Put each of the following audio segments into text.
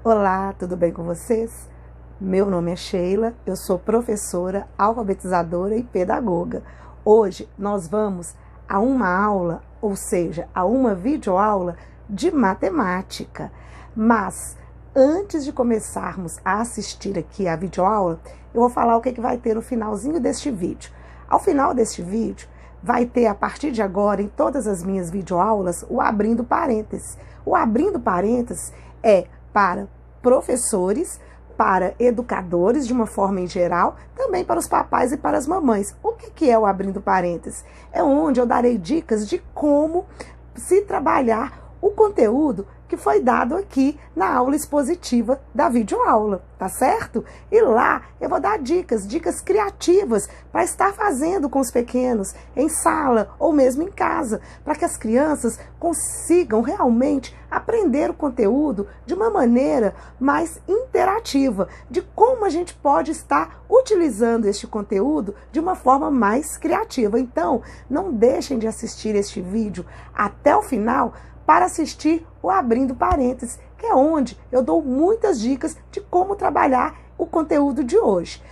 Olá, tudo bem com vocês? Meu nome é Sheila, eu sou professora, alfabetizadora e pedagoga. Hoje nós vamos a uma aula, ou seja, a uma videoaula de matemática. Mas antes de começarmos a assistir aqui a videoaula, eu vou falar o que vai ter no finalzinho deste vídeo. Ao final deste vídeo, vai ter a partir de agora, em todas as minhas videoaulas, o abrindo parênteses. O abrindo parênteses é para professores, para educadores de uma forma em geral, também para os papais e para as mamães. O que é o abrindo parênteses? É onde eu darei dicas de como se trabalhar o conteúdo que foi dado aqui na aula expositiva da videoaula, tá certo? E lá eu vou dar dicas criativas para estar fazendo com os pequenos em sala ou mesmo em casa, para que as crianças consigam realmente aprender o conteúdo de uma maneira mais interativa, de como a gente pode estar utilizando este conteúdo de uma forma mais criativa. Então, não deixem de assistir este vídeo até o final para assistir o Abrindo Parênteses, que é onde eu dou muitas dicas de como trabalhar o conteúdo de hoje.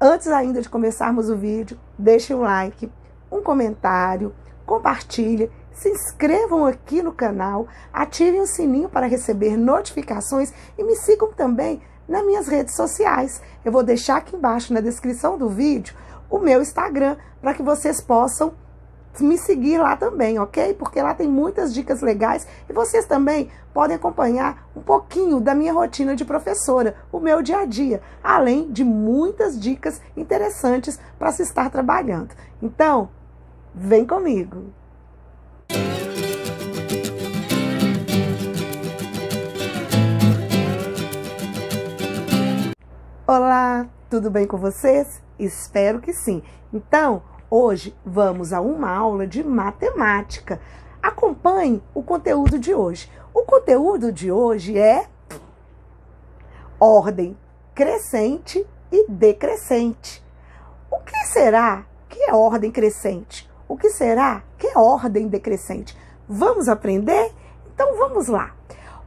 Antes ainda de começarmos o vídeo, deixem um like, um comentário, compartilhem, se inscrevam aqui no canal, ativem o sininho para receber notificações e me sigam também nas minhas redes sociais. Eu vou deixar aqui embaixo na descrição do vídeo o meu Instagram para que vocês possam me seguir lá também, ok? Porque lá tem muitas dicas legais e vocês também podem acompanhar um pouquinho da minha rotina de professora, o meu dia a dia, além de muitas dicas interessantes para se estar trabalhando. Então, vem comigo! Olá, tudo bem com vocês? Espero que sim. Então, hoje vamos a uma aula de matemática. Acompanhe o conteúdo de hoje. O conteúdo de hoje é ordem crescente e decrescente. O que será que é ordem crescente? O que será que é ordem decrescente? Vamos aprender? Então vamos lá.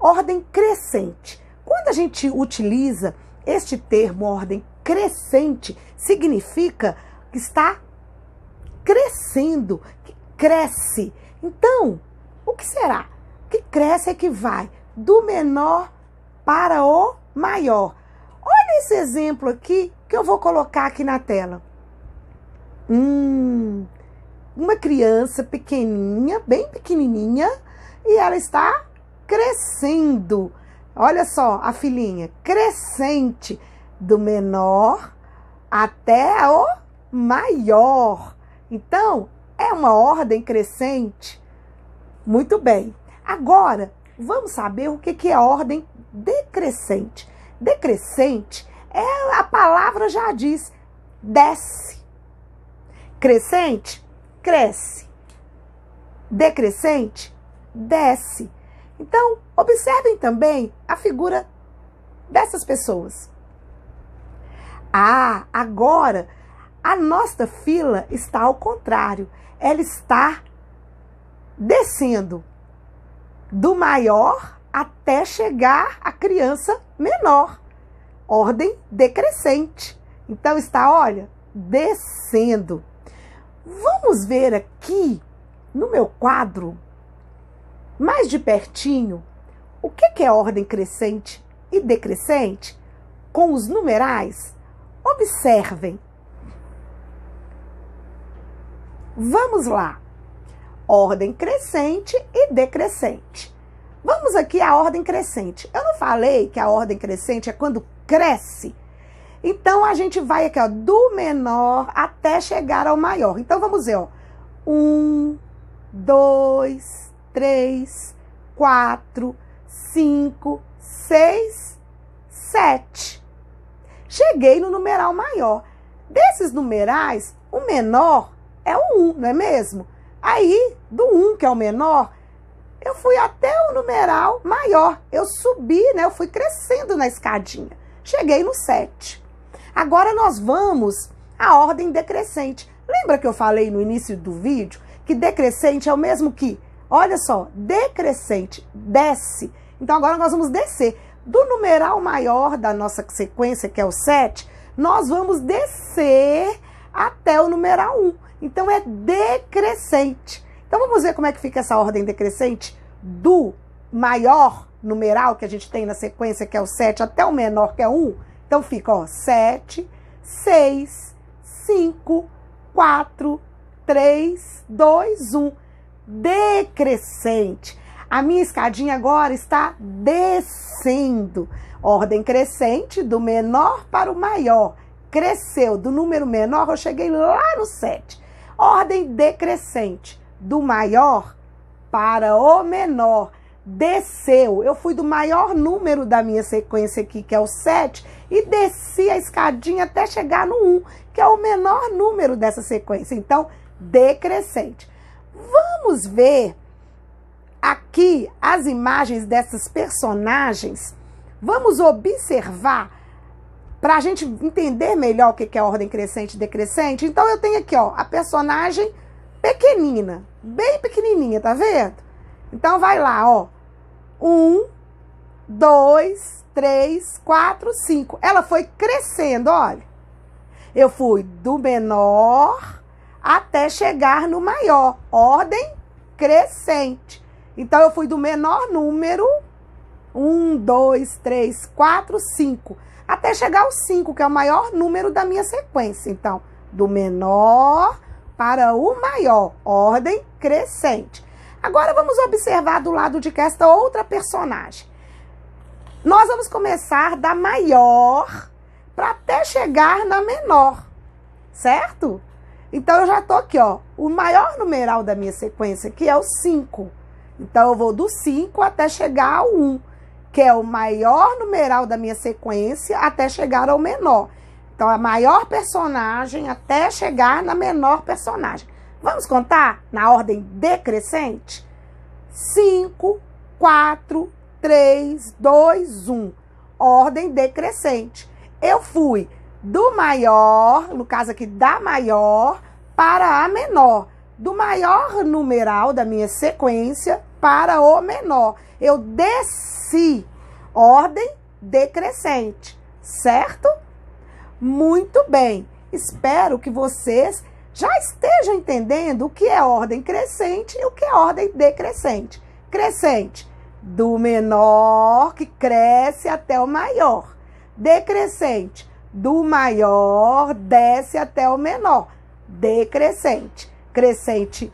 Ordem crescente. Quando a gente utiliza este termo ordem crescente, significa que está crescendo, que cresce. Então, o que será? Que cresce é que vai do menor para o maior. Olha esse exemplo aqui que eu vou colocar aqui na tela. Uma criança pequenininha, bem pequenininha, e ela está crescendo. Olha só a filhinha, crescente, do menor até o maior. Então, é uma ordem crescente. Muito bem. Agora, vamos saber o que é a ordem decrescente. Decrescente, a palavra já diz, desce. Crescente, cresce. Decrescente, desce. Então, observem também a figura dessas pessoas. Agora a nossa fila está ao contrário. Ela está descendo do maior até chegar à criança menor. Ordem decrescente. Então está, olha, descendo. Vamos ver aqui no meu quadro, mais de pertinho, o que é ordem crescente e decrescente com os numerais. Observem. Vamos lá. Ordem crescente e decrescente. Vamos aqui à ordem crescente. Eu não falei que a ordem crescente é quando cresce? Então, a gente vai aqui, ó, do menor até chegar ao maior. Então, vamos ver, ó. 1, 2, 3, 4, 5, 6, 7. Cheguei no numeral maior. Desses numerais, o menor é o 1, não é mesmo? Aí, do 1, que é o menor, eu fui até o numeral maior. Eu subi, né? Eu fui crescendo na escadinha. Cheguei no 7. Agora nós vamos à ordem decrescente. Lembra que eu falei no início do vídeo que decrescente é o mesmo que, olha só, decrescente, desce. Então agora nós vamos descer. do numeral maior da nossa sequência, que é o 7, nós vamos descer até o numeral 1. Então, é decrescente. Então, vamos ver como é que fica essa ordem decrescente do maior numeral que a gente tem na sequência, que é o 7, até o menor, que é 1. Então, fica, ó, 7, 6, 5, 4, 3, 2, 1. Decrescente. A minha escadinha agora está descendo. Ordem crescente do menor para o maior. Cresceu do número menor, eu cheguei lá no 7. Ordem decrescente do maior para o menor. Desceu. Eu fui do maior número da minha sequência aqui, que é o 7, e desci a escadinha até chegar no 1, que é o menor número dessa sequência. Então, decrescente. Vamos ver aqui as imagens dessas personagens. Vamos observar para a gente entender melhor o que é ordem crescente e decrescente. Então, eu tenho aqui, ó, a personagem pequenina, bem pequenininha, tá vendo? Então, vai lá, ó. 1, 2, 3, 4, 5. Ela foi crescendo, olha. Eu fui do menor até chegar no maior. Ordem crescente. Então, eu fui do menor número, 1, 2, 3, 4, 5, até chegar ao 5, que é o maior número da minha sequência. Então, do menor para o maior. Ordem crescente. Agora, vamos observar do lado de cá esta outra personagem. Nós vamos começar da maior para até chegar na menor, certo? Então, eu já estou aqui, ó. O maior numeral da minha sequência aqui é o 5. Então, eu vou do 5 até chegar ao 1, que é o maior numeral da minha sequência até chegar ao menor. Então, a maior personagem até chegar na menor personagem. Vamos contar na ordem decrescente? 5, 4, 3, 2, 1. Ordem decrescente. Eu fui do maior, no caso aqui da maior, para a menor. Do maior numeral da minha sequência para o menor. Eu desci. Ordem decrescente, certo? Muito bem. Espero que vocês já estejam entendendo o que é ordem crescente e o que é ordem decrescente. Crescente, do menor que cresce até o maior. Decrescente, do maior desce até o menor. Decrescente. Crescente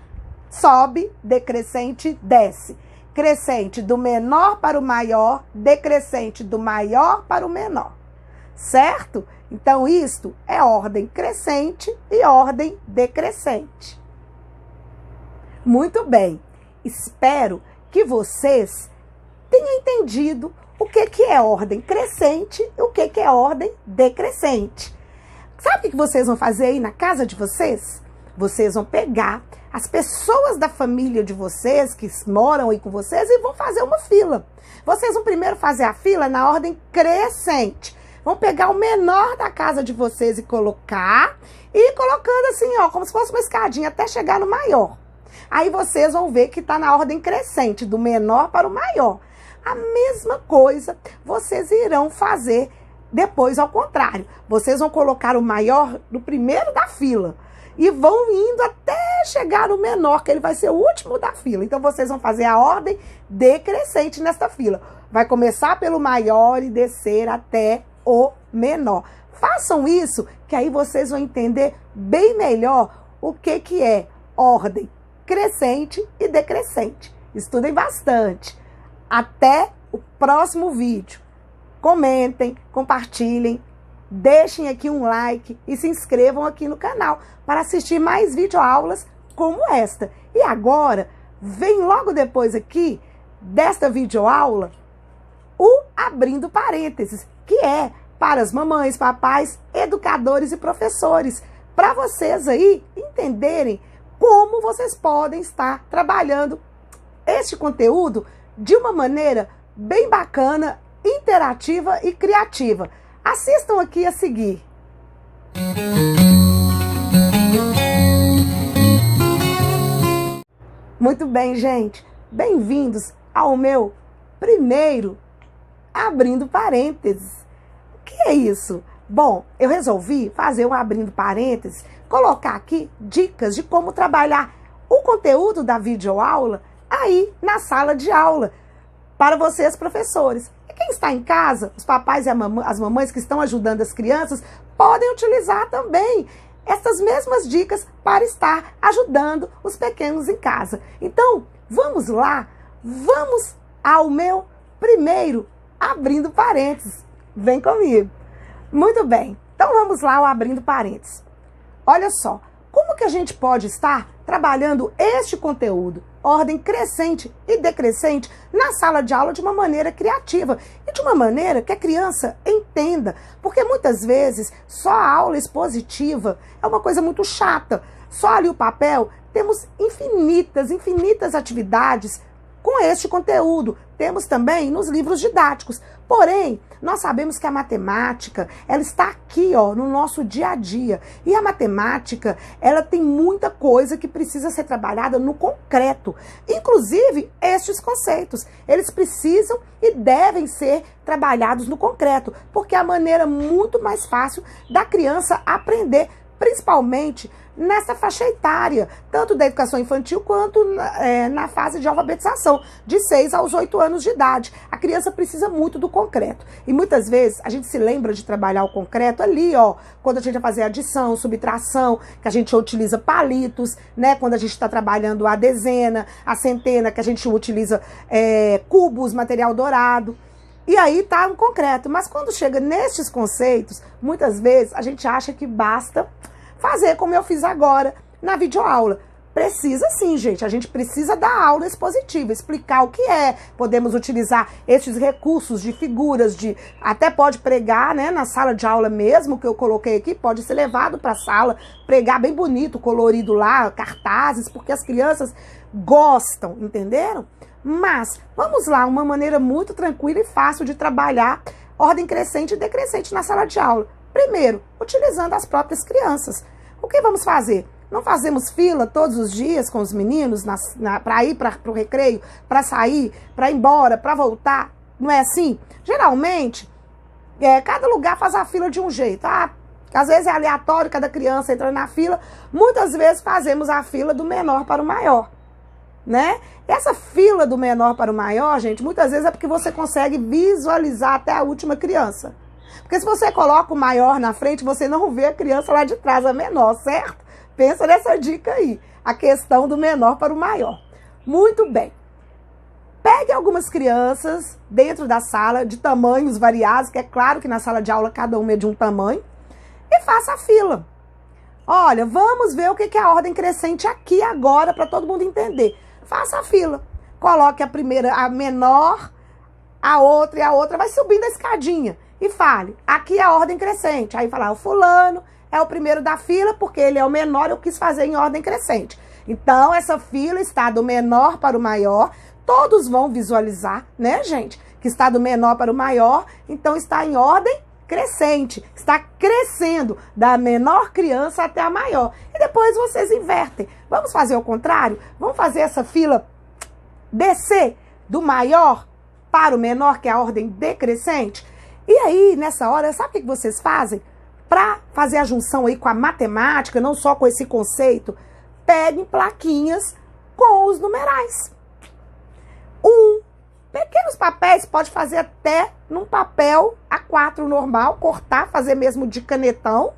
sobe, decrescente desce. Crescente do menor para o maior, decrescente do maior para o menor. Certo? Então, isto é ordem crescente e ordem decrescente. Muito bem. Espero que vocês tenham entendido o que é ordem crescente e o que é ordem decrescente. Sabe o que vocês vão fazer aí na casa de vocês? Vocês vão pegar as pessoas da família de vocês, que moram aí com vocês, e vão fazer uma fila. Vocês vão primeiro fazer a fila na ordem crescente. Vão pegar o menor da casa de vocês e colocar, e colocando assim, ó, como se fosse uma escadinha, até chegar no maior. Aí vocês vão ver que está na ordem crescente, do menor para o maior. A mesma coisa vocês irão fazer depois ao contrário. Vocês vão colocar o maior no primeiro da fila. E vão indo até chegar no menor, que ele vai ser o último da fila. Então, vocês vão fazer a ordem decrescente nesta fila. Vai começar pelo maior e descer até o menor. Façam isso, que aí vocês vão entender bem melhor o que é ordem crescente e decrescente. Estudem bastante. Até o próximo vídeo. Comentem, compartilhem. Deixem aqui um like e se inscrevam aqui no canal para assistir mais videoaulas como esta. E agora, vem logo depois aqui desta videoaula o Abrindo Parênteses, que é para as mamães, papais, educadores e professores, para vocês aí entenderem como vocês podem estar trabalhando este conteúdo de uma maneira bem bacana, interativa e criativa. Assistam aqui a seguir. Muito bem, gente. Bem-vindos ao meu primeiro abrindo parênteses. O que é isso? Bom, eu resolvi fazer um abrindo parênteses, colocar aqui dicas de como trabalhar o conteúdo da videoaula aí na sala de aula, para vocês, professores. E quem está em casa, os papais e as mamães que estão ajudando as crianças, podem utilizar também essas mesmas dicas para estar ajudando os pequenos em casa. Então, vamos lá, vamos ao meu primeiro abrindo parênteses. Vem comigo. Muito bem, então vamos lá ao abrindo parênteses. Olha só, como que a gente pode estar trabalhando este conteúdo, ordem crescente e decrescente, na sala de aula de uma maneira criativa e de uma maneira que a criança entenda, porque muitas vezes só a aula expositiva é uma coisa muito chata, só ali o papel. Temos infinitas atividades com este conteúdo, temos também nos livros didáticos. Porém, nós sabemos que a matemática, ela está aqui, ó, no nosso dia a dia. E a matemática, ela tem muita coisa que precisa ser trabalhada no concreto. Inclusive, estes conceitos, eles precisam e devem ser trabalhados no concreto, porque é a maneira muito mais fácil da criança aprender, principalmente nessa faixa etária, tanto da educação infantil quanto na fase de alfabetização, de 6 aos 8 anos de idade. A criança precisa muito do concreto. E muitas vezes a gente se lembra de trabalhar o concreto ali, ó, quando a gente vai fazer adição, subtração, que a gente utiliza palitos, né? Quando a gente está trabalhando a dezena, a centena, que a gente utiliza cubos, material dourado. E aí tá no concreto. Mas quando chega nestes conceitos, muitas vezes a gente acha que basta fazer como eu fiz agora na videoaula. Precisa sim, gente. A gente precisa da aula expositiva, explicar o que é. Podemos utilizar esses recursos de figuras, até pode pregar, né, na sala de aula mesmo, que eu coloquei aqui, pode ser levado para a sala, pregar bem bonito, colorido lá, cartazes, porque as crianças gostam, entenderam? Mas, vamos lá, uma maneira muito tranquila e fácil de trabalhar ordem crescente e decrescente na sala de aula. Primeiro, utilizando as próprias crianças. O que vamos fazer? Não fazemos fila todos os dias com os meninos para ir para o recreio, para sair, para ir embora, para voltar? Não é assim? Geralmente, cada lugar faz a fila de um jeito. Às vezes é aleatório, cada criança entra na fila. Muitas vezes fazemos a fila do menor para o maior, né? Essa fila do menor para o maior, gente, muitas vezes é porque você consegue visualizar até a última criança. Porque se você coloca o maior na frente, você não vê a criança lá de trás, a menor, certo? Pensa nessa dica aí, a questão do menor para o maior. Muito bem. Pegue algumas crianças dentro da sala de tamanhos variados, que é claro que na sala de aula cada uma é de um tamanho, e faça a fila. Olha, vamos ver o que é a ordem crescente aqui agora, para todo mundo entender. Faça a fila. Coloque a primeira, a menor, a outra e a outra, vai subindo a escadinha. E fale, aqui é a ordem crescente. Aí falar, o fulano é o primeiro da fila, porque ele é o menor, eu quis fazer em ordem crescente. Então, essa fila está do menor para o maior. Todos vão visualizar, né, gente? Que está do menor para o maior, então está em ordem crescente. Está crescendo da menor criança até a maior. E depois vocês invertem. Vamos fazer o contrário? Vamos fazer essa fila descer do maior para o menor, que é a ordem decrescente? E aí, nessa hora, sabe o que vocês fazem? Para fazer a junção aí com a matemática, não só com esse conceito, peguem plaquinhas com os numerais. Pequenos papéis, pode fazer até num papel A4 normal, cortar, fazer mesmo de canetão,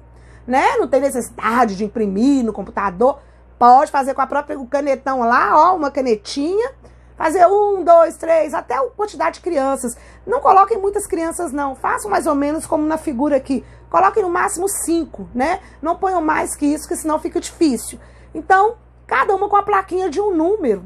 né? Não tem necessidade de imprimir no computador. Pode fazer com a própria canetão lá, ó, uma canetinha. Fazer 1, 2, 3, até a quantidade de crianças. Não coloquem muitas crianças, não. Façam mais ou menos como na figura aqui. Coloquem no máximo 5, né? Não ponham mais que isso, que senão fica difícil. Então, cada uma com a plaquinha de um número.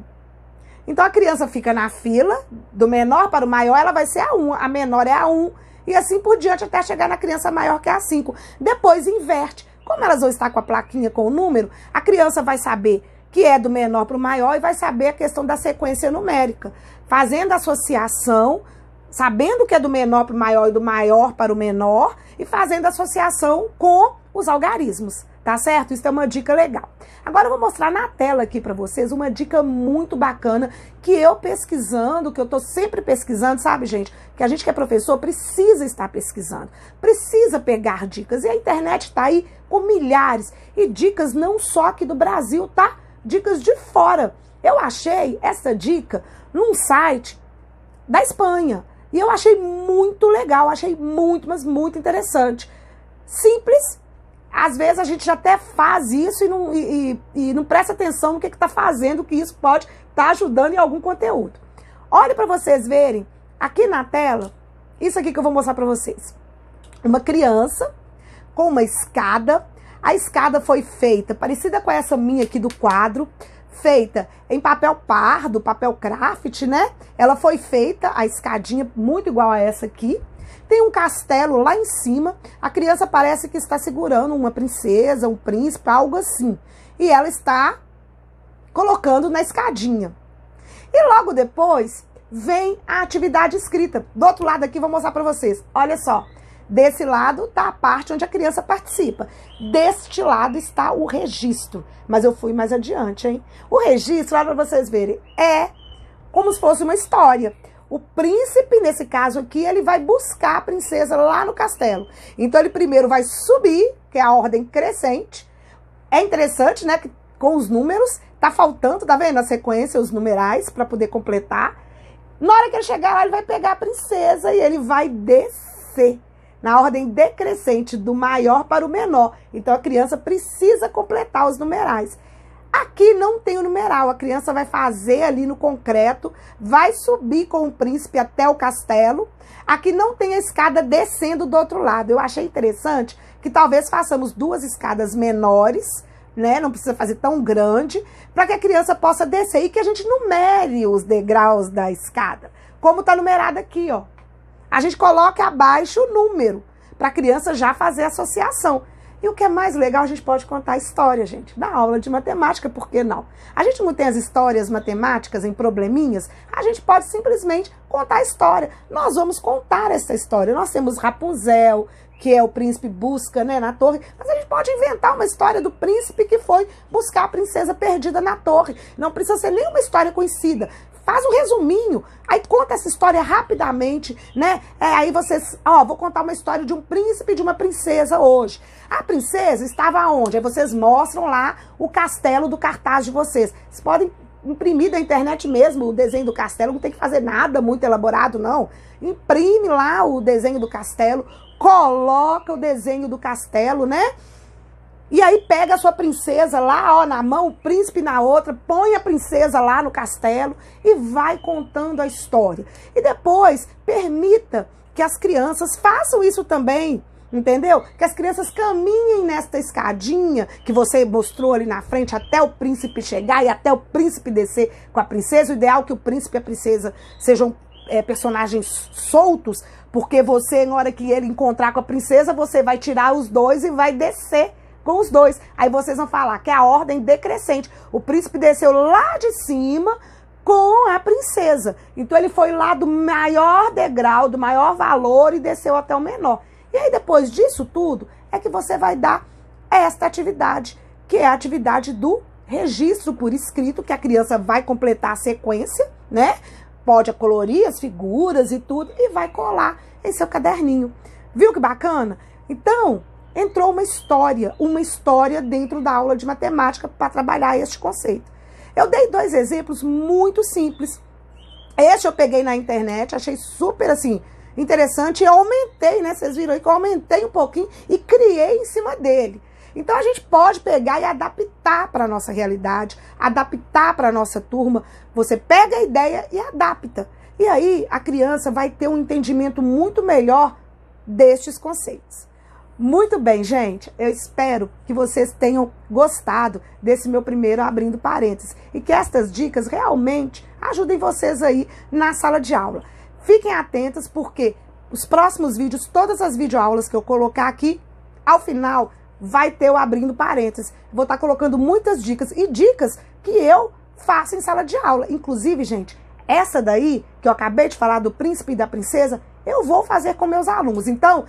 Então, a criança fica na fila, do menor para o maior, ela vai ser a 1. A menor é a 1. E assim por diante, até chegar na criança maior, que é a 5. Depois, inverte. Como elas vão estar com a plaquinha com o número, a criança vai saber que é do menor para o maior, e vai saber a questão da sequência numérica. Fazendo associação, sabendo que é do menor para o maior e do maior para o menor, e fazendo associação com os algarismos, tá certo? Isso é uma dica legal. Agora eu vou mostrar na tela aqui para vocês uma dica muito bacana que eu pesquisando, que eu tô sempre pesquisando, sabe, gente? Que a gente que é professor precisa estar pesquisando, precisa pegar dicas. E a internet tá aí com milhares. E dicas não só aqui do Brasil, tá? Dicas de fora. Eu achei essa dica num site da Espanha. E eu achei muito legal, achei muito, mas muito interessante. Simples. Às vezes a gente até faz isso e não presta atenção no que está fazendo, que isso pode estar ajudando em algum conteúdo. Olha para vocês verem, aqui na tela, isso aqui que eu vou mostrar para vocês. Uma criança com uma escada. A escada foi feita, parecida com essa minha aqui do quadro, feita em papel pardo, papel craft, né? Ela foi feita, a escadinha, muito igual a essa aqui. Tem um castelo lá em cima, a criança parece que está segurando uma princesa, um príncipe, algo assim. E ela está colocando na escadinha. E logo depois vem a atividade escrita. Do outro lado aqui, vou mostrar para vocês. Olha só, desse lado está a parte onde a criança participa. Deste lado está o registro. Mas eu fui mais adiante, hein? O registro, olha para vocês verem, é como se fosse uma história. O príncipe, nesse caso aqui, ele vai buscar a princesa lá no castelo. Então, ele primeiro vai subir, que é a ordem crescente. É interessante, né, que com os números, tá faltando, tá vendo? A sequência, os numerais, para poder completar. Na hora que ele chegar lá, ele vai pegar a princesa e ele vai descer na ordem decrescente, do maior para o menor. Então, a criança precisa completar os numerais. Aqui não tem o numeral, a criança vai fazer ali no concreto, vai subir com o príncipe até o castelo. Aqui não tem a escada descendo do outro lado. Eu achei interessante que talvez façamos duas escadas menores, né? Não precisa fazer tão grande, para que a criança possa descer e que a gente numere os degraus da escada. Como está numerado aqui, ó. A gente coloca abaixo o número, para a criança já fazer a associação. E o que é mais legal, a gente pode contar a história, gente, da aula de matemática, por que não? A gente não tem as histórias matemáticas em probleminhas, a gente pode simplesmente contar a história. Nós vamos contar essa história. Nós temos Rapunzel, que é o príncipe busca, né, na torre, mas a gente pode inventar uma história do príncipe que foi buscar a princesa perdida na torre. Não precisa ser nenhuma história conhecida. Faz um resuminho, aí conta essa história rapidamente, né? Aí vocês, vou contar uma história de um príncipe e de uma princesa hoje. A princesa estava onde? Aí vocês mostram lá o castelo do cartaz de vocês. Vocês podem imprimir da internet mesmo o desenho do castelo, não tem que fazer nada muito elaborado, não. Imprime lá o desenho do castelo, coloca o desenho do castelo, né? E aí pega a sua princesa lá, ó, na mão, o príncipe na outra, põe a princesa lá no castelo e vai contando a história. E depois, permita que as crianças façam isso também, entendeu? Que as crianças caminhem nesta escadinha que você mostrou ali na frente até o príncipe chegar e até o príncipe descer com a princesa. O ideal é que o príncipe e a princesa sejam personagens soltos, porque você, na hora que ele encontrar com a princesa, você vai tirar os dois e vai descer com os dois. Aí vocês vão falar que é a ordem decrescente. O príncipe desceu lá de cima com a princesa. Então ele foi lá do maior degrau, do maior valor e desceu até o menor. E aí depois disso tudo é que você vai dar esta atividade, que é a atividade do registro por escrito, que a criança vai completar a sequência, né? Pode colorir as figuras e tudo e vai colar em seu caderninho. Viu que bacana? Então, entrou uma história dentro da aula de matemática para trabalhar este conceito. Eu dei dois exemplos muito simples. Este eu peguei na internet, achei super assim interessante e eu aumentei, né? Vocês viram aí que eu aumentei um pouquinho e criei em cima dele. Então a gente pode pegar e adaptar para a nossa realidade, adaptar para a nossa turma. Você pega a ideia e adapta. E aí a criança vai ter um entendimento muito melhor destes conceitos. Muito bem, gente, eu espero que vocês tenham gostado desse meu primeiro abrindo parênteses e que estas dicas realmente ajudem vocês aí na sala de aula. Fiquem atentos porque os próximos vídeos, todas as videoaulas que eu colocar aqui, ao final vai ter o abrindo parênteses. Vou estar colocando muitas dicas e dicas que eu faço em sala de aula. Inclusive, gente, essa daí que eu acabei de falar do príncipe e da princesa, eu vou fazer com meus alunos. Então,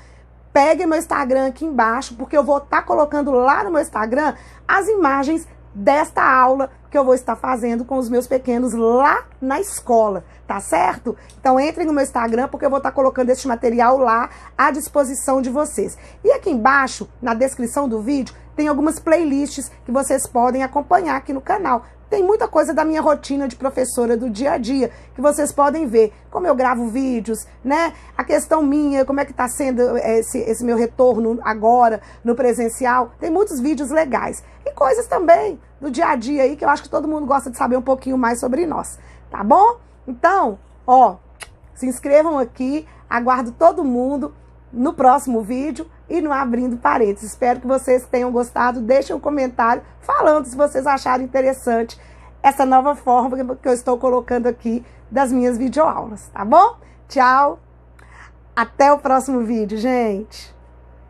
peguem meu Instagram aqui embaixo, porque eu vou estar colocando lá no meu Instagram as imagens desta aula que eu vou estar fazendo com os meus pequenos lá na escola, tá certo? Então entrem no meu Instagram, porque eu vou estar colocando esse material lá à disposição de vocês. E aqui embaixo, na descrição do vídeo, tem algumas playlists que vocês podem acompanhar aqui no canal. Tem muita coisa da minha rotina de professora do dia a dia, que vocês podem ver, como eu gravo vídeos, né? A questão minha, como é que tá sendo esse meu retorno agora, no presencial. Tem muitos vídeos legais. E coisas também do dia a dia aí, que eu acho que todo mundo gosta de saber um pouquinho mais sobre nós, tá bom? Então, ó, se inscrevam aqui, aguardo todo mundo no próximo vídeo e no Abrindo Parênteses. Espero que vocês tenham gostado. Deixem um comentário falando se vocês acharam interessante essa nova forma que eu estou colocando aqui das minhas videoaulas, tá bom? Tchau! Até o próximo vídeo, gente!